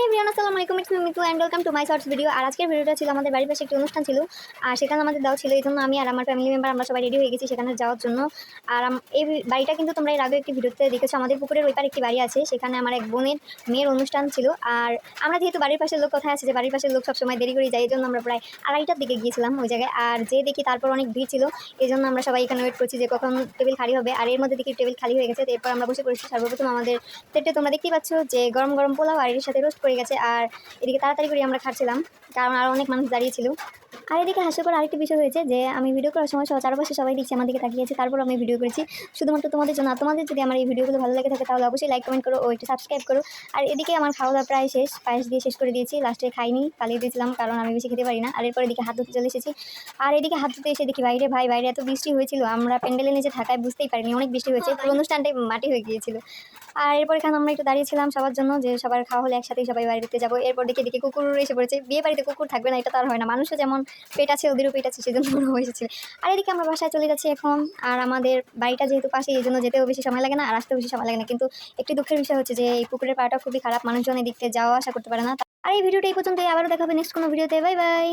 Everyone আসসালামু আলাইকুম, it's me Mitu and welcome to my shorts video. আর আজকের ভিডিওটা ছিল আমাদের বাড়ির পাশে একটি অনুষ্ঠান ছিল, আর সেখানে আমাদের দেওয়া ছিল। এই জন্য আমি আর আমার ফ্যামিলি মেম্বার আমরা সবাই রেডি হয়ে গেছি সেখানে যাওয়ার জন্য। আর এই বাড়িটা কিন্তু তোমরা এর আগে একটি ভিডিওতে দেখেছো। আমাদের পুকুরের ওই পার একটি বাড়ি আছে, সেখানে আমার এক বোনের মেয়ের অনুষ্ঠান ছিল। আর আমরা যেহেতু বাড়ির পাশের লোক, কথা আছে যে বাড়ির পাশের লোক সবসময় দেরি করে যায়, এই জন্য আমরা প্রায় 2:30টার দিকে গিয়েছিলাম ওই জায়গায়। আর যে দেখি তারপর অনেক ভিড় ছিল, এই জন্য আমরা সবাই এখানে ওয়েট করছি যে কখন টেবিল খালি হবে। আর এর মধ্যে দেখি টেবিল খালি হয়ে গেছে, এরপর আমরা বসে পড়েছি। সর্বপ্রথম আমাদের প্লেটে তোমরা দেখতেই পাচ্ছ যে গরম গরম পোলাও আর এর সাথে রোস্ট করে গেছে। আর এদিকে তাড়াতাড়ি করে আমরা খাচ্ছিলাম, কারণ আরও অনেক মানুষ দাঁড়িয়ে ছিল। আর এদিকে হাস্যকর আরেকটি বিষয় হয়েছে যে আমি ভিডিও করার সময় চারপাশে সবাই দিচ্ছি, আমার দিকে তাকিয়েছে, তারপর আমি ভিডিও করেছি শুধুমাত্র তোমাদের জন্য। আর তোমাদের যদি আমার এই ভিডিওগুলো ভালো লাগে থাকে তাহলে অবশ্যই লাইক কমেন্ট করো ও একটু সাবস্ক্রাইব করো। আর এদিকে আমার খাওয়া দাওয়া প্রায় শেষ, পায়েস দিয়ে শেষ করে দিয়েছি, লাস্টে খাইনি, পালিয়ে দিয়েছিলাম কারণ আমি বেশি খেতে পারি না। আর এরপর এদিকে হাত ধুতে চলে এসেছি। আর এদিকে হাত ধুতে এসে দেখি বাইরে এত বৃষ্টি হয়েছিল, আমরা প্যান্ডেলের নিচে থাকায় বুঝতেই পারিনি অনেক বৃষ্টি হয়েছে, পুরো অনুষ্ঠানটাই মাটি হয়ে গিয়েছিল। আর এরপর এখানে আমরা একটু দাঁড়িয়েছিলাম সবার জন্য, যে সবার খাওয়া হলে একসাথেই সবাই বাড়িতে যাবো। এরপর দেখি কুকুর এসে পড়েছে। বিয়ে বাড়িতে কুকুর থাকবে না এটা তো আর হয় না, মানুষও যেমন পেট আছে ওদেরও পেট আছে, সেজন্য ওরাও এসেছিল। আর এদিকে আমরা বাসায় চলে যাচ্ছি এখন। আর আমাদের বাড়িটা যেহেতু পাশে, এই জন্য যেতেও বেশি সময় লাগে না আর আসতেও বেশি সময় লাগে না। কিন্তু একটি দুঃখের বিষয় হচ্ছে যে এই পুকুরের পাড়াটা খুবই খারাপ, মানুষজন এদিক থেকে যাওয়া আসা করতে পারে না। আর এই ভিডিওটা এই পর্যন্তই, আবারও দেখা হবে নেক্সট কোনো ভিডিওতে। Bye bye.